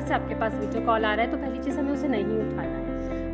से आपके पास video call आ रहा है तो पहली चीज़ हमें उसे नहीं उठाना है।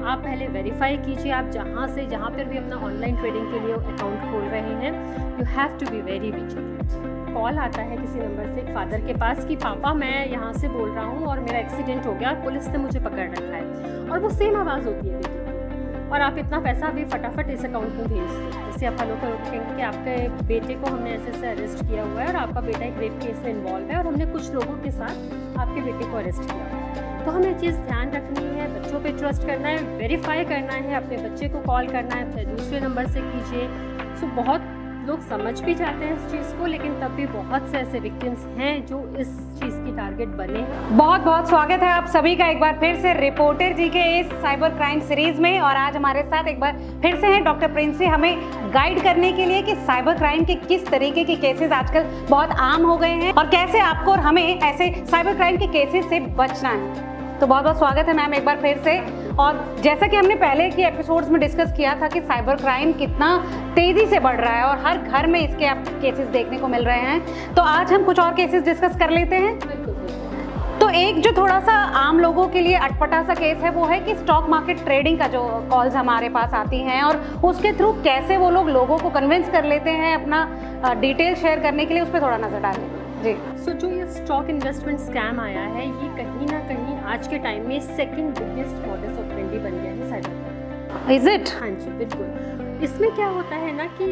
आप पहले वेरीफाई कीजिए, आप जहाँ पर भी अपना ऑनलाइन ट्रेडिंग के लिए अकाउंट खोल रहे हैं, you have to be very vigilant. Call आता है किसी नंबर से एक फादर के पास कि पापा मैं यहाँ से बोल रहा हूँ और मेरा एक्सीडेंट हो गया, पुलिस ने मुझे पकड़ रखा है, और वो सेम आवाज़ होती है बेटी की, और आप इतना पैसा अभी फटाफट इस अकाउंट में भेज दें। जैसे आप हेलो करोगे, कहेंगे कि आपके बेटे को हमने ऐसे अरेस्ट किया हुआ है और आपका बेटा एक रेप केस में इन्वॉल्व है और हमने कुछ लोगों के साथ आपके बेटे को अरेस्ट किया हुआ है। तो हमें चीज़ ध्यान रखनी है, बच्चों पे ट्रस्ट करना है, वेरीफाई करना है, अपने बच्चे को कॉल करना है, फिर दूसरे नंबर से कीजिए। सो बहुत लोग समझ भी जाते हैं इस चीज़ को, लेकिन तब भी बहुत से ऐसे विक्टिम्स हैं जो इस चीज़ की टारगेट बने हैं। बहुत बहुत स्वागत है आप सभी का एक बार फिर से रिपोर्टर जी के इस साइबर क्राइम सीरीज में। और आज हमारे साथ एक बार फिर से हैं डॉक्टर प्रिंसी, हमें गाइड करने के लिए कि साइबर क्राइम के किस तरीके के केसेस आजकल बहुत आम हो गए हैं और कैसे आपको और हमें ऐसे साइबर क्राइम के केसेस से बचना है। तो बहुत बहुत स्वागत है मैम एक बार फिर से। और जैसा कि हमने पहले के एपिसोड्स में डिस्कस किया था कि साइबर क्राइम कितना तेज़ी से बढ़ रहा है और हर घर में इसके आप केसेस देखने को मिल रहे हैं, तो आज हम कुछ और केसेस डिस्कस कर लेते हैं। तो एक जो थोड़ा सा आम लोगों के लिए अटपटा सा केस है वो है कि स्टॉक मार्केट ट्रेडिंग का जो कॉल्स हमारे पास आती हैं और उसके थ्रू कैसे वो लोगों को कन्विंस कर लेते हैं अपना डिटेल शेयर करने के लिए, उस पर थोड़ा नजर डालें जी। जो ये स्टॉक इन्वेस्टमेंट स्कैम आया है, ये कहीं ना कहीं आज के टाइम में सेकंड बिगेस्ट मॉडस ऑपरेंडी बन गया है साइबर। Is it? हाँ जी बिल्कुल। इसमें क्या होता है ना कि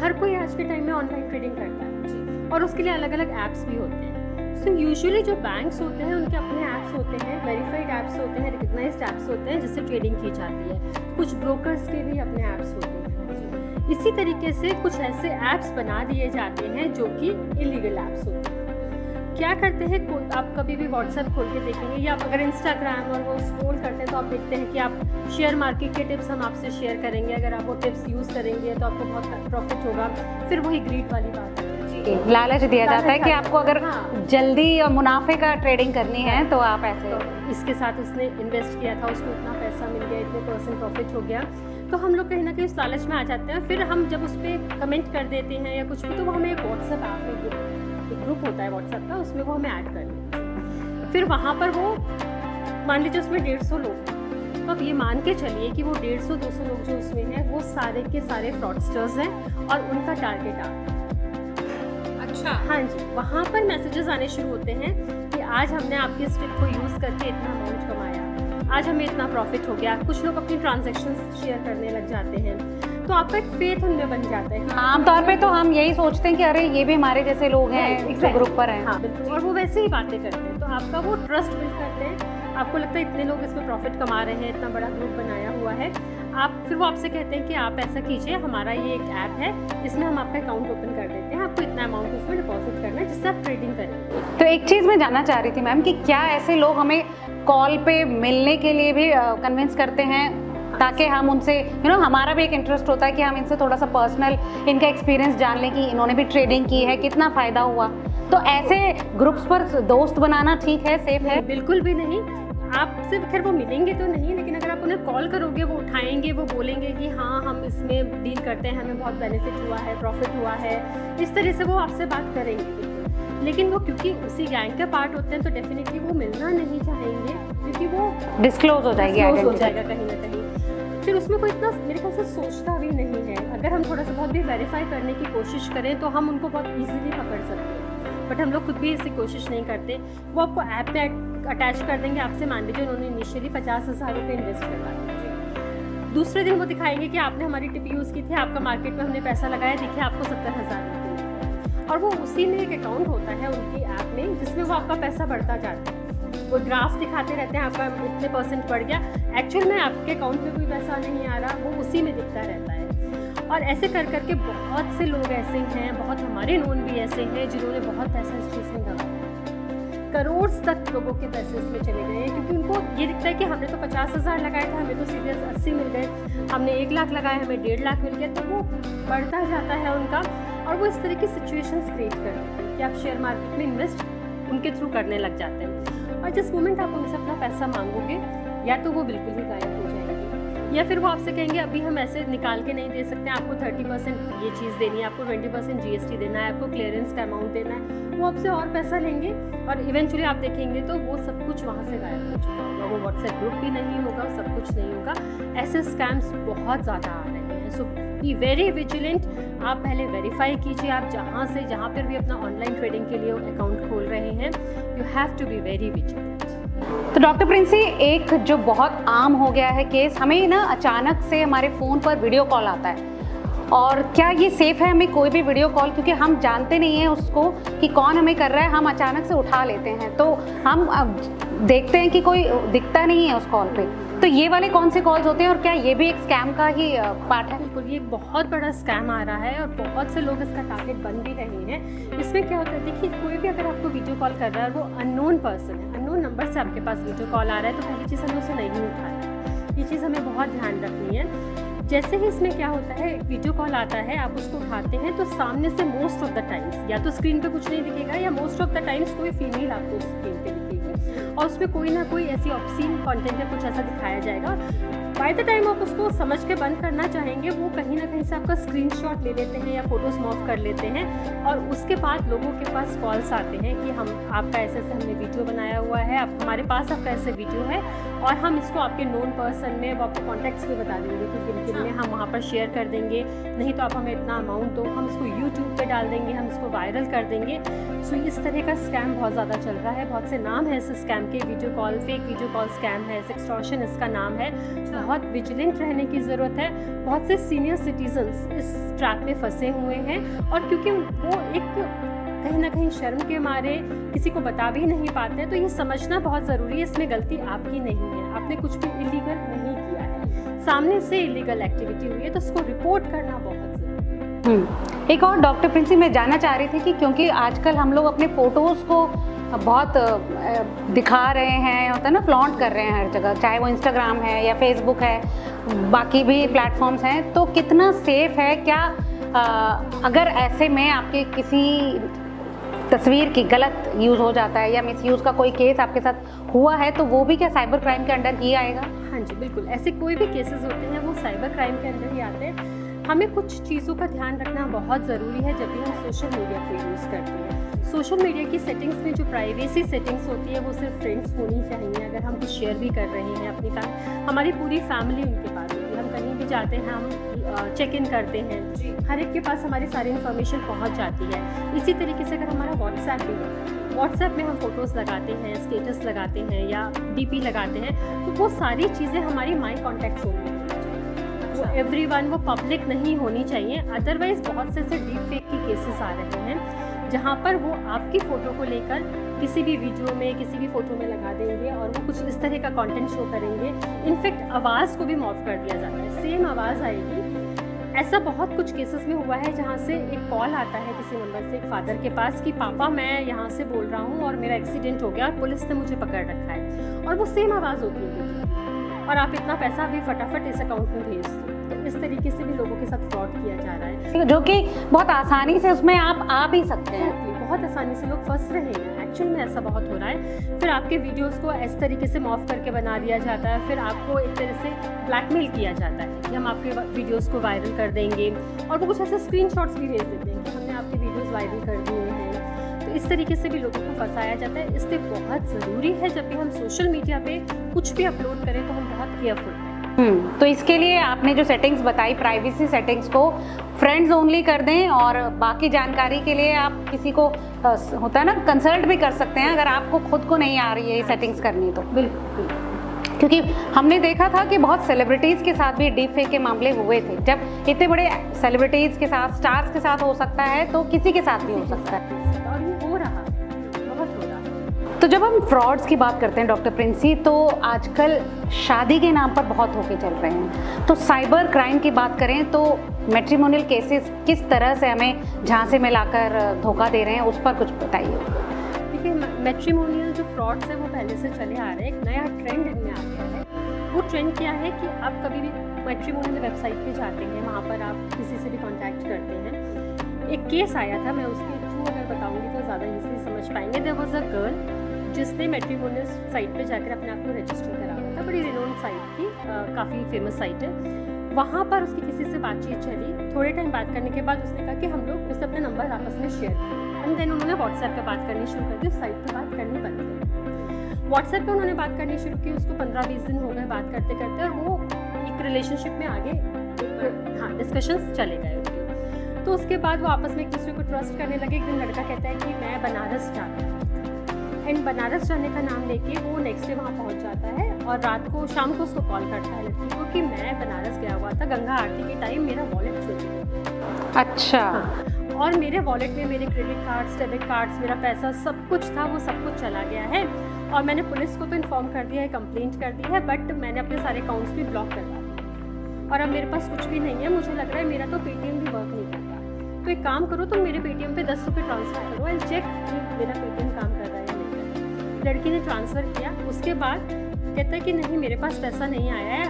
हर कोई आज के टाइम में ऑनलाइन ट्रेडिंग करता है जी, और उसके लिए अलग अलग ऐप्स भी होते हैं। सो यूजुअली जो बैंक्स होते हैं उनके अपने ऐप्स होते हैं, वेरीफाइड ऐप्स होते हैं, रिकग्नाइज्ड ऐप्स होते हैं जिससे ट्रेडिंग की जाती है। कुछ ब्रोकर्स के भी अपने ऐप्स होते हैं। इसी तरीके से कुछ ऐसे ऐप्स बना दिए जाते हैं जो कि इलीगल ऐप्स होते हैं। क्या करते हैं, आप कभी भी व्हाट्सएप खोल के देखेंगे या आप अगर इंस्टाग्राम और वो स्क्रॉल करते हैं तो आप देखते हैं कि आप शेयर मार्केट के टिप्स हम आपसे शेयर करेंगे, अगर आप वो टिप्स यूज़ करेंगे तो आपको बहुत प्रॉफिट होगा। फिर वही ग्रीड वाली बात है, लालच दिया जाता है कि आपको अगर जल्दी और मुनाफे का ट्रेडिंग करनी है तो आप ऐसे। तो इसके साथ उसने इन्वेस्ट किया था, उसको इतना पैसा मिल गया, इतने % प्रॉफिट हो गया, तो हम लोग कहीं ना कहीं उस लालच में आ जाते हैं। फिर हम जब उस पर कमेंट कर देते हैं या कुछ भी, तो वो हमें एक व्हाट्सएप ऐप में एक ग्रुप होता है व्हाट्सएप का, उसमें वो हमें ऐड कर देते हैं। फिर वहाँ पर वो मान लीजिए उसमें 150 लोग, तो अब ये मान के चलिए कि वो 150-200 लोग जो उसमें हैं वो सारे के सारे फ्रॉडस्टर्स हैं और उनका टारगेट आप। अच्छा हाँ जी, वहाँ पर मैसेजेस आने शुरू होते हैं कि आज हमने आपकी इस टिप को यूज़ करके इतना अमाउंट कमाया, आज हमें इतना प्रॉफिट हो गया। कुछ लोग अपनी ट्रांजैक्शंस शेयर करने लग जाते हैं, तो आपका एक फेथ उनमें बन जाता है। आमतौर पे तो हम यही सोचते हैं कि अरे ये भी हमारे जैसे लोग हैं जो ग्रुप पर हैं। हाँ बिल्कुल, और वो वैसे ही बातें करते हैं, तो आपका वो ट्रस्ट बिल्ड करते हैं। आपको लगता है इतने लोग इसमें प्रॉफिट कमा रहे हैं, इतना बड़ा ग्रुप बनाया हुआ है, फिर वो आपसे कहते हैं कि आप ऐसा कीजिए, हमारा ये एक ऐप है, इसमें हम आपका अकाउंट ओपन कर देते हैं, आपको इतना अमाउंट उसमें डिपॉजिट करना है जिससे आप ट्रेडिंग करें। तो एक चीज़ मैं जानना चाह रही थी मैम कि क्या ऐसे लोग हमें कॉल पे मिलने के लिए भी कन्विंस करते हैं ताकि हम उनसे हमारा भी एक इंटरेस्ट होता है कि हम इनसे थोड़ा सा पर्सनल इनका एक्सपीरियंस जान लें कि इन्होंने भी ट्रेडिंग की है, कितना फ़ायदा हुआ। तो ऐसे ग्रुप्स पर दोस्त बनाना ठीक है, सेफ है? बिल्कुल भी नहीं। आपसे खैर वो मिलेंगे तो नहीं, लेकिन अगर आप उन्हें कॉल करोगे वो उठाएंगे, वो बोलेंगे कि हाँ हम इसमें डील करते हैं, हमें बहुत बेनिफिट हुआ है, प्रॉफिट हुआ है, इस तरह से वो आपसे बात करेंगे। लेकिन वो क्योंकि उसी गैंग का पार्ट होते हैं तो डेफिनेटली वो मिलना नहीं चाहेंगे, क्योंकि वो डिस्क्लोज हो जाएगा कहीं ना कहीं। फिर उसमें कोई इतना मेरे ख्याल से सोचता भी नहीं है। अगर हम थोड़ा सा बहुत भी वेरीफाई करने की कोशिश करें तो हम उनको बहुत ईजिली पकड़ सकते हैं, बट हम लोग खुद भी इसकी कोशिश नहीं करते। वो आपको ऐप पे अटैच कर देंगे आपसे, मान लीजिए उन्होंने इनिशियली 50,000 रुपये इन्वेस्ट करवा दिए, दूसरे दिन वो दिखाएंगे कि आपने हमारी टिप यूज़ की थी, आपका मार्केट में हमने पैसा लगाया, देखिए आपको 70,000 रुपये, और वो उसी में एक अकाउंट होता है उनकी ऐप में जिसमें वो आपका पैसा बढ़ता जाता है। वो ग्राफ दिखाते रहते हैं आपका इतने % बढ़ गया, एक्चुअल में आपके अकाउंट में कोई पैसा नहीं आ रहा, वो उसी में दिखता रहता है। और ऐसे कर करके बहुत से लोग ऐसे हैं, बहुत हमारे नोन भी ऐसे हैं जिन्होंने बहुत पैसा इस चीज़ में गंवाया, करोड़ तक लोगों के पैसे इसमें चले गए हैं, क्योंकि उनको ये दिखता है कि हमने तो 50,000 लगाए थे, हमें तो सीधे 80 मिल गए, हमने 1 लाख लगाए, हमें 1.5 लाख मिल गया, तो वो बढ़ता जाता है उनका। और वो इस तरह की सिचुएशंस क्रिएट करते हैं कि आप शेयर मार्केट में इन्वेस्ट उनके थ्रू करने लग जाते हैं, और जिस मोमेंट आप उनसे अपना पैसा मांगोगे या तो वो बिल्कुल ही गायब हो जाएंगे या फिर वो आपसे कहेंगे अभी हम ऐसे निकाल के नहीं दे सकते हैं, आपको 30% ये चीज़ देनी है, आपको 20% GST देना है, आपको क्लियरेंस का अमाउंट देना है। वो आपसे और पैसा लेंगे और इवेंचुअली आप देखेंगे तो वो सब कुछ वहाँ से गायब हो चुका होगा, वो व्हाट्सएप ग्रुप भी नहीं होगा, सब कुछ नहीं होगा। ऐसे स्कैम्स बहुत ज़्यादा आ रहे हैं। सो बी वेरी विजिलेंट। आप पहले वेरीफाई कीजिए, आप जहाँ पर भी अपना ऑनलाइन ट्रेडिंग के लिए अकाउंट खोल रहे हैं, you have to be very vigilant. तो डॉक्टर प्रिंसी, एक जो बहुत आम हो गया है केस, हमें ना अचानक से हमारे फ़ोन पर वीडियो कॉल आता है, और क्या ये सेफ़ है हमें कोई भी वीडियो कॉल, क्योंकि हम जानते नहीं हैं उसको कि कौन हमें कर रहा है, हम अचानक से उठा लेते हैं, तो हम देखते हैं कि कोई दिखता नहीं है उस कॉल पे, तो ये वाले कौन से कॉल्स होते हैं और क्या ये भी एक स्कैम का ही पार्ट है? बिल्कुल, ये बहुत बड़ा स्कैम आ रहा है और बहुत से लोग इसका टारगेट बन भी रहे हैं। इसमें क्या होता है, देखिए कोई भी अगर आपको वीडियो कॉल कर रहा है और वो अननोन पर्सन है, अननोन नंबर से आपके पास वीडियो कॉल आ रहा है, तो पहली चीज़ हमें उसे नहीं उठाना। ये चीज़ हमें बहुत ध्यान रखनी है। जैसे ही इसमें क्या होता है, वीडियो कॉल आता है, आप उसको उठाते हैं तो सामने से मोस्ट ऑफ द टाइम्स या तो स्क्रीन पे कुछ नहीं दिखेगा, या मोस्ट ऑफ द टाइम्स कोई फीमेल आपको स्क्रीन पे दिखेगी और उसमें कोई ना कोई ऐसी ऑब्सीन कंटेंट या कुछ ऐसा दिखाया जाएगा। बाय द टाइम आप उसको समझ के बंद करना चाहेंगे, वो कहीं ना कहीं से आपका स्क्रीनशॉट ले लेते हैं या फोटोज मॉफ कर लेते हैं, और उसके बाद लोगों के पास कॉल्स आते हैं कि हम आपका ऐसे हमने वीडियो बनाया हुआ है, आप हमारे पास आपका ऐसे वीडियो है, और हम इसको आपके नोन पर्सन में, वो आपको कॉन्टैक्ट्स भी बता देंगे कि किन किन में हम वहाँ पर शेयर कर देंगे, नहीं तो आप हमें इतना अमाउंट दो, हम इसको यूट्यूब पे डाल देंगे, हम इसको वायरल कर देंगे। सो इस तरह का स्कैम बहुत ज़्यादा चल रहा है। बहुत से नाम है इस स्कैम के, video call, fake video call scam है, एक्सटॉर्शन इसका नाम है। बहुत विजिलेंट रहने की ज़रूरत है। बहुत से सीनियर सिटीजन्स इस ट्रैप में फंसे हुए हैं, और क्योंकि वो एक कहीं ना कहीं शर्म के मारे किसी को बता भी नहीं पाते, तो ये समझना बहुत ज़रूरी है, इसमें गलती आपकी नहीं है, आपने कुछ भी इलीगल नहीं किया है, सामने से इलीगल एक्टिविटी हुई है तो उसको रिपोर्ट करना बहुत ज़रूरी है। एक और डॉक्टर प्रिंसी, मैं जानना चाह रही थी कि क्योंकि आजकल हम लोग अपने फ़ोटोज़ को बहुत दिखा रहे हैं, होता है ना, फ्लॉन्ट कर रहे हैं हर जगह, चाहे वो इंस्टाग्राम है या फेसबुक है, बाकी भी प्लेटफॉर्म्स हैं, तो कितना सेफ़ है क्या अगर ऐसे में आपके किसी तस्वीर की गलत यूज़ हो जाता है या मिसयूज़ का कोई केस आपके साथ हुआ है, तो वो भी क्या साइबर क्राइम के अंडर ही आएगा? हाँ जी, बिल्कुल, ऐसे कोई भी केसेस होते हैं वो साइबर क्राइम के अंदर ही आते हैं। हमें कुछ चीज़ों का ध्यान रखना बहुत ज़रूरी है जब भी हम सोशल मीडिया को यूज़ करते हैं। सोशल मीडिया की सेटिंग्स में जो प्राइवेसी सेटिंग्स होती है वो सिर्फ फ्रेंड्स होनी चाहिए। अगर हम कुछ शेयर भी कर रहे हैं अपनी हमारी पूरी फैमिली उनके पास होती है, हम कहीं भी जाते हैं, हम चेक इन करते हैं, हर एक के पास हमारी सारी इन्फॉर्मेशन पहुंच जाती है। इसी तरीके से अगर हमारा व्हाट्सएप भी होता है, व्हाट्सएप में हम फोटोज़ लगाते हैं, स्टेटस लगाते हैं या डीपी लगाते हैं, तो वो सारी चीज़ें हमारी माई कॉन्टैक्ट्स होती हैं, वो एवरीवन, वो पब्लिक नहीं होनी चाहिए। अदरवाइज़ बहुत से ऐसे डीप फेक की केसेस आ रहे हैं जहाँ पर वो आपकी फ़ोटो को लेकर किसी भी वीडियो में, किसी भी फ़ोटो में लगा देंगे और वो कुछ इस तरह का कंटेंट शो करेंगे। इनफैक्ट आवाज़ को भी मॉफ कर दिया जाता है, सेम आवाज़ आएगी। ऐसा बहुत कुछ केसेस में हुआ है जहाँ से एक कॉल आता है किसी नंबर से एक फादर के पास कि पापा मैं यहाँ से बोल रहा हूँ और मेरा एक्सीडेंट हो गया और पुलिस ने मुझे पकड़ रखा है, और वो सेम आवाज़ होती है, और आप इतना पैसा अभी फटाफट इस अकाउंट में भेज दो। तो इस तरीके से भी लोगों के साथ फ्रॉड किया जा रहा है, जो कि बहुत आसानी से उसमें आप आ भी सकते हैं। बहुत आसानी से लोग फंस रहे हैं। एक्चुअल में ऐसा बहुत हो रहा है। फिर आपके वीडियोस को इस तरीके से मॉफ करके बना दिया जाता है, फिर आपको एक तरह से ब्लैकमेल किया जाता है कि हम आपके वीडियोस को वायरल कर देंगे, और वो कुछ ऐसे स्क्रीनशॉट्स भी भेज देते हैं कि हमने आपके वीडियोस वायरल कर दिए हैं। तो इस तरीके से भी लोगों को फंसाया जाता है। इसलिए बहुत ज़रूरी है जब भी हम सोशल मीडिया पे कुछ भी अपलोड करें तो हम बहुत केयरफुल रहें। तो इसके लिए आपने जो सेटिंग्स बताई, प्राइवेसी सेटिंग्स को फ्रेंड्स ओनली कर दें, और बाकी जानकारी के लिए आप किसी को होता है ना, कंसल्ट भी कर सकते हैं अगर आपको खुद को नहीं आ रही है ये सेटिंग्स करनी तो। बिल्कुल, क्योंकि हमने देखा था कि बहुत सेलिब्रिटीज़ के साथ भी डीप फेक के मामले हुए थे। जब इतने बड़े सेलिब्रिटीज़ के साथ, स्टार्स के साथ हो सकता है तो किसी के साथ भी हो सकता है, और ये हो रहा है, बहुत हो रहा है। तो जब हम फ्रॉड्स की बात करते हैं डॉक्टर प्रिंसी, तो आजकल शादी के नाम पर बहुत होके चल रहे हैं। तो साइबर क्राइम की बात करें तो मैट्रिमोनियल केसेस किस तरह से हमें झांसे में लाकर धोखा दे रहे हैं, उस पर कुछ बताइए। देखिए, मैट्रिमोनियल जो फ्रॉड्स है वो पहले से चले आ रहे हैं। एक नया ट्रेंड इनमें आ गया है। वो ट्रेंड क्या है कि आप कभी भी मैट्रिमोनियल वेबसाइट पे जाते हैं, वहाँ पर आप किसी से भी कांटेक्ट करते हैं। एक केस आया था, मैं उसके थ्रू अगर बताऊँगी तो ज़्यादा ईजिली समझ पाएंगे। देयर वाज अ गर्ल जिसने मैट्रिमोनियल साइट पे जाकर अपने आप को रजिस्टर करा था। है, बड़ी रिनोन साइट थी, काफ़ी फेमस साइट है। वहाँ पर उसकी किसी से बातचीत चली, थोड़े टाइम बात करने के बाद उसने कहा कि हम लोग उसने अपने नंबर आपस में शेयर किए एंड देन उन्होंने व्हाट्सएप पे बात करनी शुरू कर दी, उस साइट पे बात करनी बंद कर। व्हाट्सएप पे उन्होंने बात करनी शुरू की, उसको 15-20 दिन हो गए बात करते करते, और वो एक रिलेशनशिप में आगे डिस्कशंस चले गए उनके। तो उसके बाद वो आपस में एक दूसरे को ट्रस्ट करने लगे। एक दिन लड़का कहता है कि मैं बनारस जाता हूँ, एंड बनारस जाने का नाम लेके वो नेक्स्ट डे वहाँ पहुँच जाता है और रात को शाम को उसको कॉल करता है लड़की को कि मैं बनारस गया हुआ था, गंगा आरती के टाइम मेरा वॉलेट चोरी हो गया। अच्छा। हाँ, और मेरे वॉलेट में मेरे क्रेडिट कार्ड्स, डेबिट कार्ड्स, मेरा पैसा सब कुछ था, वो सब कुछ चला गया है और मैंने पुलिस को तो इन्फॉर्म कर दिया है, कंप्लेंट कर दी है, बट मैंने अपने सारे अकाउंट्स भी ब्लॉक करवा दिए और अब मेरे पास कुछ भी नहीं है। मुझे लग रहा है मेरा तो पेटीएम भी वर्क नहीं करता, तो एक काम करो, तुम मेरे पेटीएम पे 10 रुपये ट्रांसफ़र करो एंड चेक मेरा पेटीएम काम कर रहा है या नहीं कर रहा है। लड़की ने ट्रांसफ़र किया, उसके बाद कहता है कि नहीं मेरे पास पैसा नहीं आया है,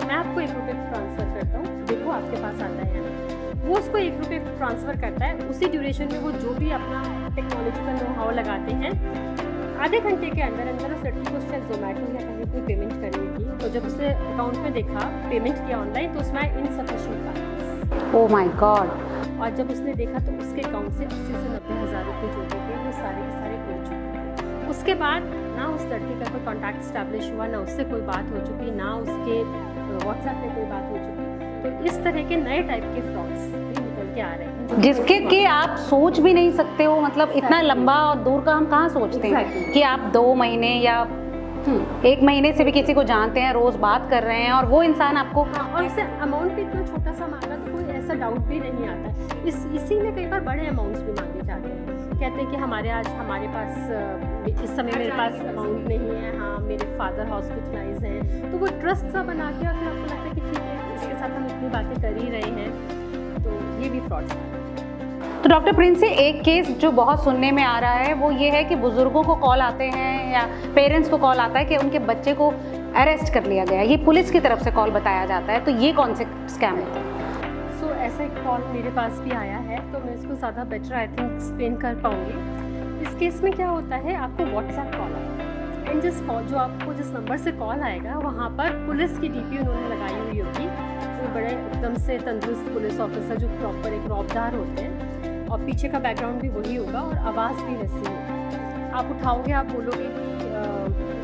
मैं आपको 1 रुपये ट्रांसफ़र करता हूँ, देखो आपके पास आता है या नहीं। वो उसको 1 रुपये ट्रांसफ़र करता है। उसी ड्यूरेशन में वो जो भी अपना टेक्नोलॉजिकल नो हाउ लगाते हैं, आधे घंटे के अंदर अंदर उस लड़की को शायद जोमेटो या कहीं कोई पेमेंट करनी थी, तो जब उसने अकाउंट में देखा पेमेंट किया ऑनलाइन तो उसमें इनसफिशिएंट था। Oh my God. और जब उसने देखा तो उसके अकाउंट से 80 से 90 हज़ार रुपये जो भी थे वो सारे के सारे खो चुके थे। उसके बाद ना उस लड़की का कोई कॉन्टैक्ट स्टैब्लिश हुआ, ना उससे कोई बात हो चुकी, ना उसके व्हाट्सएप पे कोई बात हो चुकी। तो इस तरह के नए टाइप के फ्रॉड्स भी निकल के आ रहे हैं जिसके कि आप सोच भी नहीं सकते हो, मतलब इतना लंबा और दूर का हम कहाँ सोचते हैं कि आप 2 महीने या 1 महीने से भी किसी को जानते हैं, रोज बात कर रहे हैं और वो इंसान आपको और उससे अमाउंट भी इतना छोटा सा मांगा तो कोई ऐसा डाउट भी नहीं आता है। इसी में कई बार बड़े अमाउंट्स भी मांगे जाते हैं, कहते हैं कि हमारे पास इस समय मेरे पास अमाउंट नहीं है, हाँ मेरे फादर हॉस्पिटलाइज हैं, तो वो ट्रस्ट सा बना के और फिर आपको लगता है कि ठीक है इसके साथ हम इतनी बातें कर ही रहे हैं, तो ये भी फ्रॉड्स है। तो डॉक्टर प्रिंसी, एक केस जो बहुत सुनने में आ रहा है वो ये है कि बुजुर्गों को कॉल आते हैं या पेरेंट्स को कॉल आता है कि उनके बच्चे को अरेस्ट कर लिया गया, ये पुलिस की तरफ से कॉल बताया जाता है, तो ये कौन से स्कैम है? सो ऐसा एक कॉल मेरे पास भी आया है, तो मैं इसको ज़्यादा बेटर आई थिंक एक्सप्लेन कर पाऊँगी। इस केस में क्या होता है, आपको व्हाट्सएप कॉल आएगा एंड जिस नंबर से कॉल आएगा वहाँ पर पुलिस की डीपी उन्होंने लगाई हुई होगी, जो बड़े एकदम से तंदुरुस्त पुलिस ऑफिसर जो प्रॉपर एक रौबदार होते हैं, और पीछे का बैकग्राउंड भी वही होगा और आवाज़ भी वैसी होगी। आप उठाओगे, आप बोलोगे कि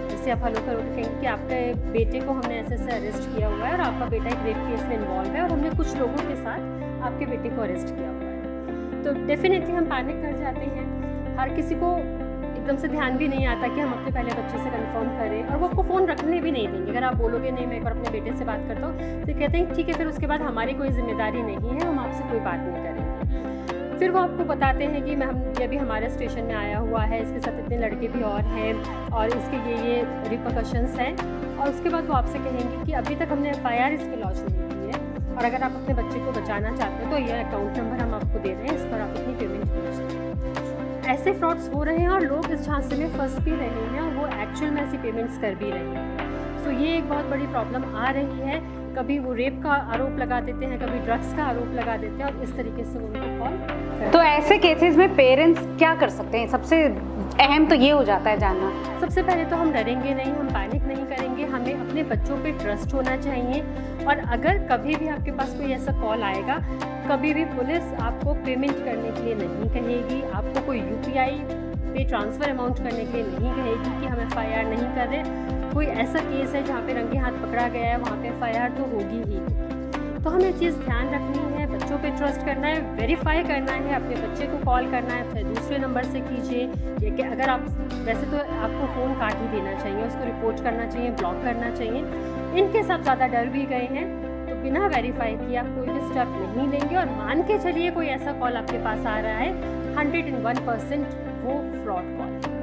जैसे आप हेलो करोगे, कहेंगे कि आपके बेटे को हमने ऐसे अरेस्ट किया हुआ है और आपका बेटा एक रेप केस में इन्वॉल्व है और हमने कुछ लोगों के साथ आपके बेटे को अरेस्ट किया हुआ है। तो डेफिनेटली हम पैनिक कर जाते हैं। हर किसी को एकदम से ध्यान भी नहीं आता कि हम अपने पहले बच्चे से कंफर्म करें, और वो आपको फ़ोन रखने भी नहीं देंगे। अगर आप बोलोगे नहीं मैं एक बार अपने बेटे से बात करता हूँ, तो कहते हैं ठीक है, फिर उसके बाद हमारी कोई जिम्मेदारी नहीं है, हम आपसे कोई बात नहीं करेंगे। फिर वो आपको बताते हैं कि ये भी हमारे स्टेशन में आया हुआ है, इसके साथ इतने लड़के भी और हैं और इसके ये रिपरकशंस हैं, और उसके बाद वो आपसे कहेंगे कि अभी तक हमने FIR इस पर लॉन्च नहीं की है, और अगर आप अपने बच्चे को बचाना चाहते हो तो ये अकाउंट नंबर हम आपको दे रहे हैं, इस पर आप इतनी पेमेंट कर सकते हैं। ऐसे फ्रॉड्स हो रहे हैं और लोग इस झांसे में फंस भी रहे हैं और वो एक्चुअल में ऐसी पेमेंट्स कर भी रहे हैं। सो ये एक बहुत बड़ी प्रॉब्लम आ रही है। कभी वो रेप का आरोप लगा देते हैं, कभी ड्रग्स का आरोप लगा देते हैं और इस तरीके से उनको कॉल। तो ऐसे केसेस में पेरेंट्स क्या कर सकते हैं? सबसे अहम तो ये हो जाता है जानना। सबसे पहले तो हम डरेंगे नहीं, हम पैनिक नहीं करेंगे, हमें अपने बच्चों पे ट्रस्ट होना चाहिए। और अगर कभी भी आपके पास कोई ऐसा कॉल आएगा, कभी भी पुलिस आपको पेमेंट करने के लिए नहीं कहेगी, आपको कोई UPI पे ट्रांसफ़र अमाउंट करने के लिए नहीं कहेगी कि हम FIR नहीं कर रहे। कोई ऐसा केस है जहाँ पे रंगे हाथ पकड़ा गया है, वहाँ पे FIR तो होगी ही। तो हमें चीज़ ध्यान रखनी है, बच्चों पे ट्रस्ट करना है, वेरीफाई करना है, अपने बच्चे को कॉल करना है, फिर दूसरे नंबर से कीजिए। या कि अगर आप वैसे तो आपको फ़ोन काट ही देना चाहिए, उसको रिपोर्ट करना चाहिए, ब्लॉक करना चाहिए। इनके सब ज़्यादा डर भी गए हैं तो बिना वेरीफाई किए आप कोई भी स्टेप नहीं लेंगे। और मान के चलिए कोई ऐसा कॉल आपके पास आ रहा है, 101% वो फ्रॉड कॉल।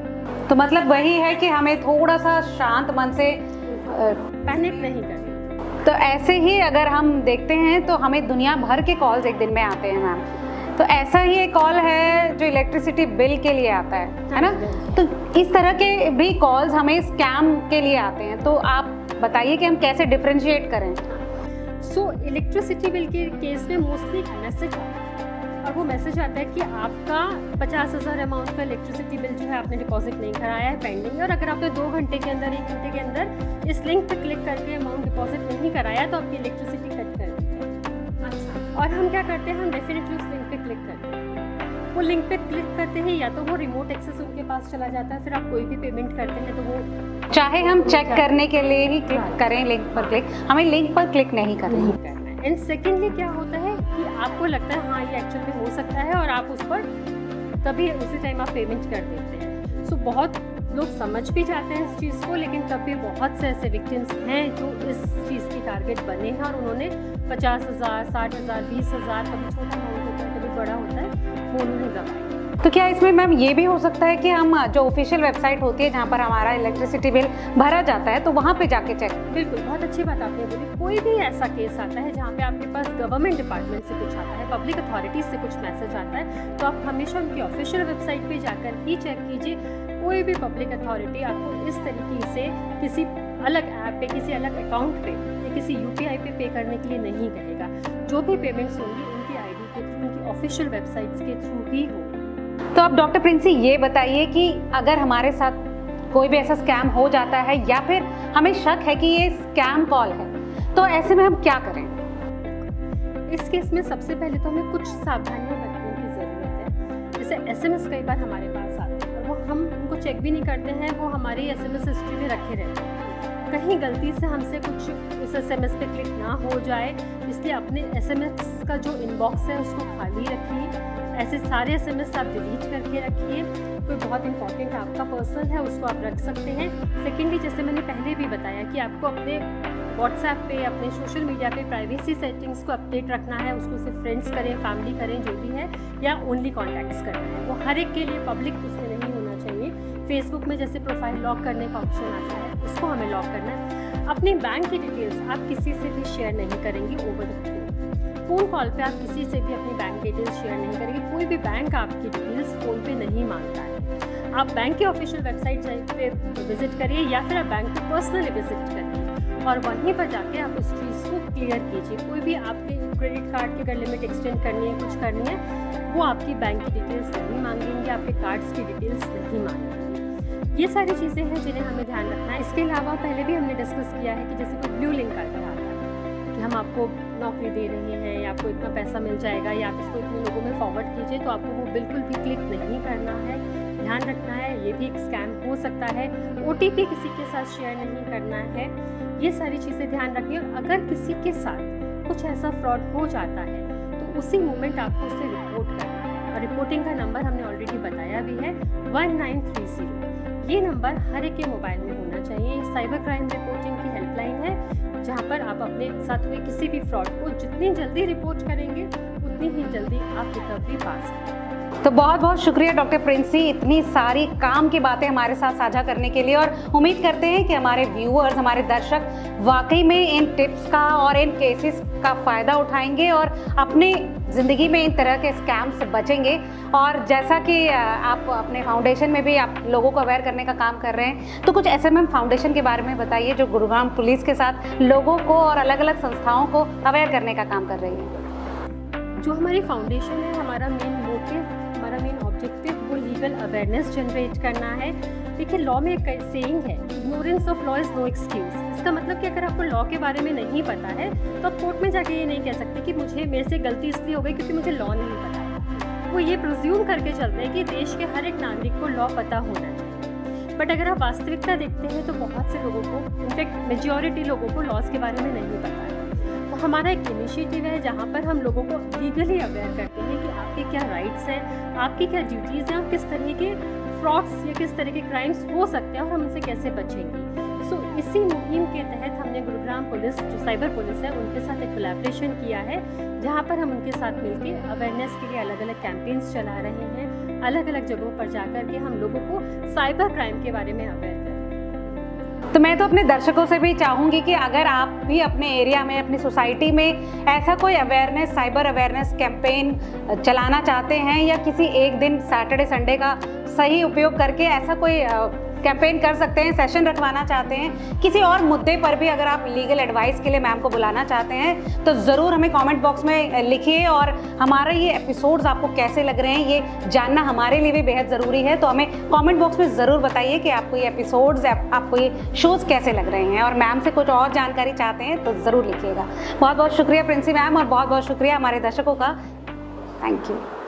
तो मतलब वही है कि हमें थोड़ा सा शांत मन से पैनिक नहीं करना। तो ऐसे ही अगर हम देखते हैं तो हमें दुनिया भर के कॉल्स एक दिन में आते हैं मैम। तो ऐसा ही एक कॉल है जो इलेक्ट्रिसिटी बिल के लिए आता है ना? तो इस तरह के भी कॉल्स हमें स्कैम के लिए आते हैं, तो आप बताइए कि हम कैसे डिफरेंशिएट करें? सो इलेक्ट्रिसिटी बिल के केस में मोस्टली एक मैसेज आता है और वो मैसेज आता है कि आपका 50,000 अमाउंट का इलेक्ट्रिसिटी बिल जो है आपने डिपॉजिट नहीं कराया है, पेंडिंग है, और अगर आपने 2 घंटे के अंदर 1 घंटे के अंदर इस लिंक पर क्लिक करके अमाउंट डिपॉजिट नहीं कराया तो आपकी इलेक्ट्रिसिटी कट कर दी जाएगी। अच्छा, और हम क्या करते हैं, हम डेफिनेटली उस लिंक पे क्लिक करते हैं। वो लिंक पे क्लिक करते हैं या तो वो रिमोट एक्सेस उनके पास चला जाता है, फिर आप कोई भी पेमेंट करते हैं तो वो चाहे हम चेक करने के लिए ही क्लिक करें लिंक पर क्लिक, हमें लिंक पर क्लिक नहीं करना नहीं है। करना है। एंड सेकेंडली क्या होता है कि आपको लगता है हाँ ये एक्चुअल में हो सकता है और आप उस पर तभी उसी टाइम आप पेमेंट कर देते हैं। सो बहुत लोग समझ भी जाते हैं इस चीज़ को, लेकिन तब भी बहुत से ऐसे विक्टिम्स हैं जो इस चीज़ की टारगेट बने हैं और उन्होंने 50,000, 60,000, 20,000, कभी छोटा अमाउंट होता है कभी बड़ा होता है, वो उन्होंने दबाया। तो क्या इसमें मैम ये भी हो सकता है कि हम जो ऑफिशियल वेबसाइट होती है जहाँ पर हमारा इलेक्ट्रिसिटी बिल भरा जाता है तो वहाँ पे जाके चेक? बिल्कुल, बहुत अच्छी बात आपने बोली। कोई भी ऐसा केस आता है जहाँ पे आपके पास गवर्नमेंट डिपार्टमेंट से कुछ आता है, पब्लिक अथॉरिटीज से कुछ मैसेज आता है, तो आप हमेशा उनकी ऑफिशियल वेबसाइट पे जाकर ही चेक कीजिए। कोई भी पब्लिक अथॉरिटी आपको इस तरीके से किसी अलग ऐप पे, किसी अलग अकाउंट पे या किसी UPI पे करने के लिए नहीं कहेगा। जो भी पेमेंट्स होंगी उनकी ID के थ्रू, उनकी ऑफिशियल वेबसाइट्स के थ्रू ही हो। तो अब डॉक्टर प्रिंसी ये बताइए कि अगर हमारे साथ कोई भी ऐसा स्कैम हो जाता है या फिर हमें शक है कि ये स्कैम कॉल है, तो ऐसे में हम क्या करें? इस केस में सबसे पहले तो हमें कुछ सावधानियां बरतने की ज़रूरत है। जैसे SMS कई बार हमारे पास आते हैं और वो हम उनको चेक भी नहीं करते हैं, वो हमारी SMS हिस्ट्री में रखे रहते हैं। कहीं गलती से हमसे कुछ उस SMS पे क्लिक ना हो जाए, इसलिए अपने SMS का जो इनबॉक्स है उसको खाली रखिए। ऐसे सारे SMS आप डिलीट करके रखिए। कोई बहुत इंपॉर्टेंट आपका पर्सन है उसको आप रख सकते हैं। सेकेंडली, जैसे मैंने पहले भी बताया कि आपको अपने व्हाट्सएप पे, अपने सोशल मीडिया पे प्राइवेसी सेटिंग्स को अपडेट रखना है। उसको सिर्फ फ्रेंड्स करें, फैमिली करें, जो भी है, या ओनली कॉन्टैक्ट्स करना है। वो हर एक के लिए पब्लिक उसमें नहीं होना चाहिए। फेसबुक में जैसे प्रोफाइल लॉक करने का ऑप्शन आता है, उसको हमें लॉक करना है। अपनी बैंक की डिटेल्स आप किसी से भी शेयर नहीं करेंगे ओवर द फ़ोन कॉल पे। आप किसी से भी अपनी बैंक डिटेल्स शेयर नहीं करेंगे। कोई भी बैंक आपकी डिटेल्स फ़ोन पे नहीं मांगता है। आप बैंक की ऑफिशियल वेबसाइट पे विजिट करिए या फिर आप बैंक को पर्सनली विजिट करिए और वहीं पर जाके आप इस चीज़ को क्लियर कीजिए। कोई भी आपके क्रेडिट कार्ड की अगर लिमिट एक्सटेंड करनी है, कुछ करनी है, वो आपकी बैंक की डिटेल्स नहीं मांगेंगे, आपके कार्ड्स की डिटेल्स नहीं मांगेंगे। ये सारी चीज़ें हैं जिन्हें हमें ध्यान रखना है। इसके अलावा पहले भी हमने डिस्कस किया है कि जैसे कोई ब्लू लिंक आता है कि हम आपको नौकरी दे रहे हैं या आपको इतना पैसा मिल जाएगा या आप इसको इतने लोगों में फॉरवर्ड कीजिए, तो आपको वो बिल्कुल भी क्लिक नहीं करना है। ध्यान रखना है, ये भी एक स्कैम हो सकता है। OTP किसी के साथ शेयर नहीं करना है। ये सारी चीज़ें ध्यान रखिए। और अगर किसी के साथ कुछ ऐसा फ्रॉड हो जाता है तो उसी मोमेंट आपको उसे रिपोर्ट करना है। और रिपोर्टिंग का नंबर हमने ऑलरेडी बताया भी है, 1930। ये नंबर हर एक के मोबाइल में होना चाहिए। साइबर क्राइम रिपोर्टिंग की हेल्पलाइन है, जहाँ पर आप अपने साथ हुए किसी भी फ्रॉड को जितनी जल्दी रिपोर्ट करेंगे उतनी ही जल्दी आप रिकवरी पा सकते हैं। तो बहुत बहुत शुक्रिया डॉक्टर प्रिंसी, इतनी सारी काम की बातें हमारे साथ साझा करने के लिए। और उम्मीद करते हैं कि हमारे व्यूअर्स, हमारे दर्शक वाकई में इन टिप्स का और इन केसेस का फ़ायदा उठाएंगे और अपने ज़िंदगी में इन तरह के स्कैम से बचेंगे। और जैसा कि आप अपने फाउंडेशन में भी आप लोगों को अवेयर करने का काम कर रहे हैं, तो कुछ SMM फाउंडेशन के बारे में बताइए जो गुरुग्राम पुलिस के साथ लोगों को और अलग अलग संस्थाओं को अवेयर करने का काम कर रही है। जो हमारी फाउंडेशन है, हमारा मेन मोटिव, हमारा मेन ऑब्जेक्टिव वो लीगल अवेयरनेस जनरेट करना है। देखिए, लॉ में एक सेइंग है, ignorance of law is no excuse. इसका मतलब कि अगर आपको लॉ के बारे में नहीं पता है तो आप कोर्ट में जाके ये नहीं कह सकते कि मेरे से गलती इसलिए हो गई क्योंकि मुझे लॉ नहीं पता है। वो ये प्रिज्यूम करके चलते हैं कि देश के हर एक नागरिक को लॉ पता होना चाहिए। बट अगर आप वास्तविकता देखते हैं तो बहुत से लोगों को, इनफैक्ट मेजॉरिटी लोगों को लॉज के बारे में नहीं पता है। तो हमारा एक इनिशिएटिव है जहाँ पर हम लोगों को लीगली अवेयर करते हैं कि आपके क्या राइट्स हैं, आपकी क्या ड्यूटीज़ हैं, और किस तरह के फ्रॉड्स या किस तरह के क्राइम्स हो सकते हैं और हम उनसे कैसे बचेंगे। सो इसी मुहिम के तहत हमने गुरुग्राम पुलिस, जो साइबर पुलिस है, उनके साथ एक कोलैबोरेशन किया है, जहाँ पर हम उनके साथ मिलकर अवेयरनेस के लिए अलग अलग कैंपेन्स चला रहे हैं। अलग अलग जगहों पर जाकर के हम लोगों को साइबर क्राइम के बारे में अवेयर करें। तो मैं तो अपने दर्शकों से भी चाहूँगी कि अगर आप भी अपने एरिया में, अपनी सोसाइटी में ऐसा कोई अवेयरनेस, साइबर अवेयरनेस कैंपेन चलाना चाहते हैं या किसी एक दिन सैटरडे संडे का सही उपयोग करके ऐसा कोई कैंपेन कर सकते हैं, सेशन रखवाना चाहते हैं, किसी और मुद्दे पर भी अगर आप लीगल एडवाइस के लिए मैम को बुलाना चाहते हैं तो ज़रूर हमें कमेंट बॉक्स में लिखिए। और हमारे ये एपिसोड्स आपको कैसे लग रहे हैं ये जानना हमारे लिए भी बेहद ज़रूरी है, तो हमें कमेंट बॉक्स में ज़रूर बताइए कि आपको ये एपिसोड्स, आपको ये शोज़ कैसे लग रहे हैं, और मैम से कुछ और जानकारी चाहते हैं तो ज़रूर लिखिएगा। बहुत बहुत शुक्रिया प्रिंसी मैम, और बहुत बहुत शुक्रिया हमारे दर्शकों का। Thank you.